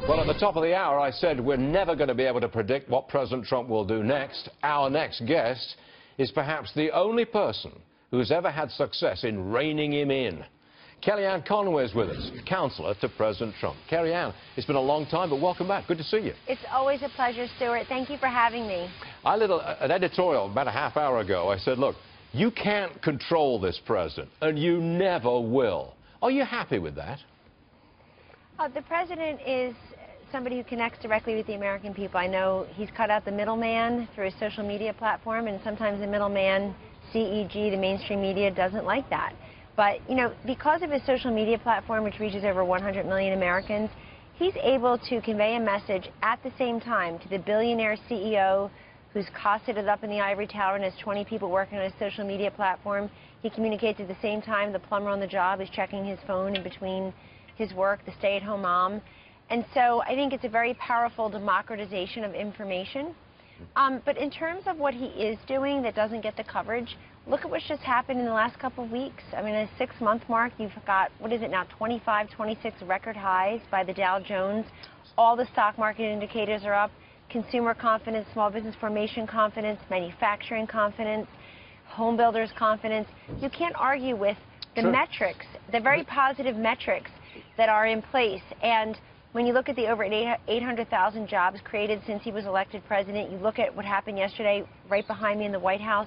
Well, at the top of the hour, I said we're never going to be able to predict what President Trump will do next. Our next guest is perhaps the only person who's ever had success in reining him in. Kellyanne Conway is with us, counselor to President Trump. Kellyanne, it's been a long time, but welcome back. Good to see you. It's always a pleasure, Stuart. Thank you for having me. I did an editorial about a half hour ago. I said, look, you can't control this president, and you never will. Are you happy with that? The president is somebody who connects directly with the American people. I know he's cut out the middleman through a social media platform, and sometimes the middleman, CEG, the mainstream media, doesn't like that. But, you know, because of his social media platform, which reaches over 100 million Americans, he's able to convey a message at the same time to the billionaire CEO who's cosseted it up in the ivory tower and has 20 people working on his social media platform. He communicates at the same time the plumber on the job is checking his phone in between his work, the stay-at-home mom. And so I think it's a very powerful democratization of information. But in terms of what he is doing that doesn't get the coverage, look at what's just happened in the last couple of weeks. I mean, a 6-month mark, you've got, what is it now, 25, 26 record highs by the Dow Jones. All the stock market indicators are up. Consumer confidence, small business formation confidence, manufacturing confidence, home builders confidence. You can't argue with the metrics, the very positive metrics that are in place. And when you look at the over 800,000 jobs created since he was elected president, you look at what happened yesterday right behind me in the White House,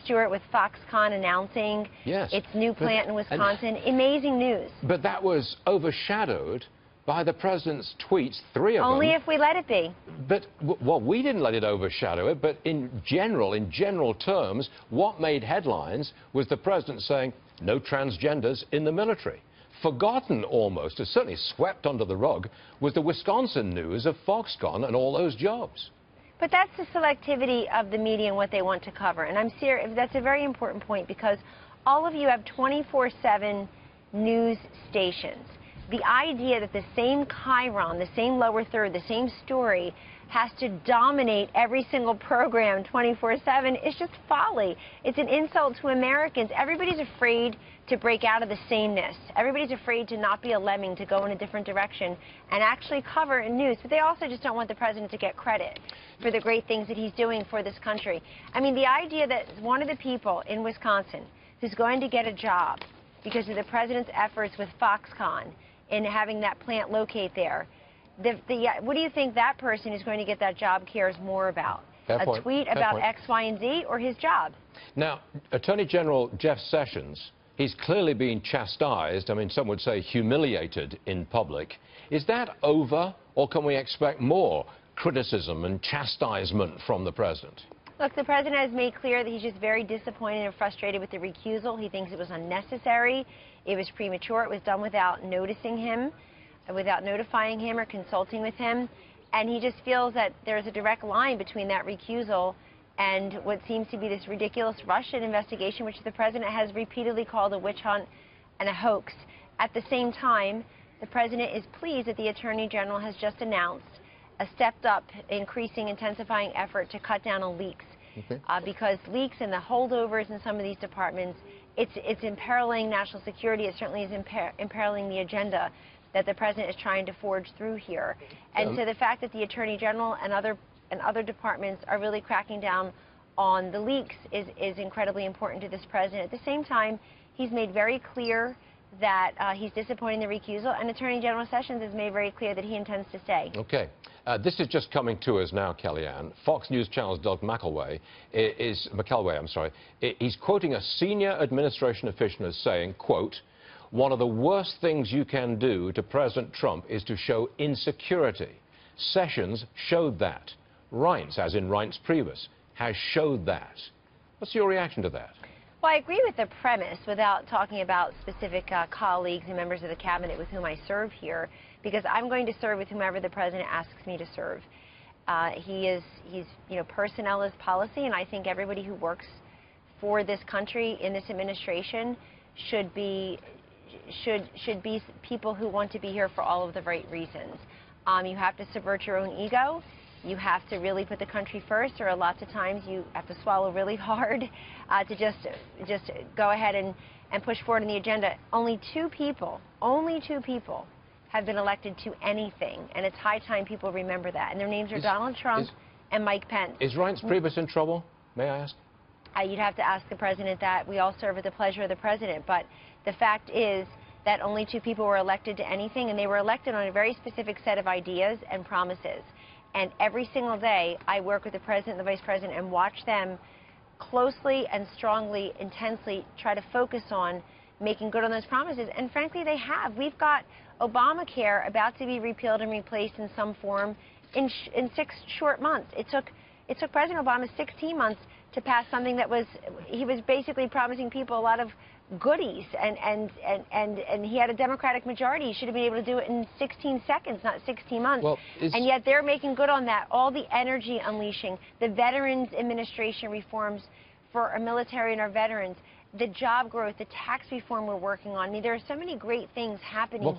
Stuart, with Foxconn announcing its new plant in Wisconsin. Amazing news. But that was overshadowed by the president's tweets, 3 of them. Only if we let it be. But, well, we didn't let it overshadow it, but in general terms, what made headlines was the president saying, no transgenders in the military. Forgotten almost, or certainly swept under the rug, was the Wisconsin news of Foxconn and all those jobs. But that's the selectivity of the media and what they want to cover. And I'm serious, that's a very important point, because all of you have 24/7 news stations. The idea that the same chyron, the same lower third, the same story has to dominate every single program 24/7 is just folly. It's an insult to Americans. Everybody's afraid to break out of the sameness. Everybody's afraid to not be a lemming, to go in a different direction and actually cover news. But they also just don't want the president to get credit for the great things that he's doing for this country. I mean, the idea that one of the people in Wisconsin who's going to get a job because of the president's efforts with Foxconn in having that plant locate there, what do you think that person who's going to get that job cares more about? A tweet about X, Y, and Z, or his job? Now, Attorney General Jeff Sessions, he's clearly being chastised, I mean, some would say humiliated in public. Is that over, or can we expect more criticism and chastisement from the president? Look, the president has made clear that he's just very disappointed and frustrated with the recusal. He thinks it was unnecessary, it was premature, it was done without noticing him, without notifying him or consulting with him. And he just feels that there's a direct line between that recusal and what seems to be this ridiculous Russian investigation, which the president has repeatedly called a witch hunt and a hoax. At the same time, the president is pleased that the Attorney General has just announced a stepped-up, increasing, intensifying effort to cut down on leaks. Because leaks and the holdovers in some of these departments, it's imperiling national security. It certainly is imperiling the agenda that the president is trying to forge through here. And so the fact that the Attorney General and other departments are really cracking down on the leaks is incredibly important to this president. At the same time, he's made very clear that he's disappointed in the recusal, and Attorney General Sessions has made very clear that he intends to stay. Okay. This is just coming to us now, Kellyanne. Fox News Channel's Doug McElway he's quoting a senior administration official as saying, quote, one of the worst things you can do to President Trump is to show insecurity. Sessions showed that. Reince, as in Reince Priebus, has showed that. What's your reaction to that? Well, I agree with the premise without talking about specific colleagues and members of the cabinet with whom I serve here, because I'm going to serve with whomever the president asks me to serve. He's personnel is policy, and I think everybody who works for this country in this administration should be people who want to be here for all of the right reasons. You have to subvert your own ego. You have to really put the country first, or lots of times you have to swallow really hard to just go ahead and push forward on the agenda. Only two people have been elected to anything, and it's high time people remember that. And their names are Donald Trump and Mike Pence. Is Reince Priebus in trouble, may I ask? You'd have to ask the president that. We all serve at the pleasure of the president. But the fact is that only 2 people were elected to anything, and they were elected on a very specific set of ideas and promises. And every single day, I work with the president and the vice president and watch them closely and strongly, intensely try to focus on making good on those promises. And frankly, they have. We've got Obamacare about to be repealed and replaced in some form in 6 short months. It took President Obama 16 months to pass something that he was basically promising people a lot of goodies, and he had a Democratic majority. He should have been able to do it in 16 seconds, not 16 months. Well, and yet they're making good on that. All the energy unleashing, the Veterans Administration reforms for our military and our veterans, the job growth, the tax reform we're working on. I mean, there are so many great things happening here.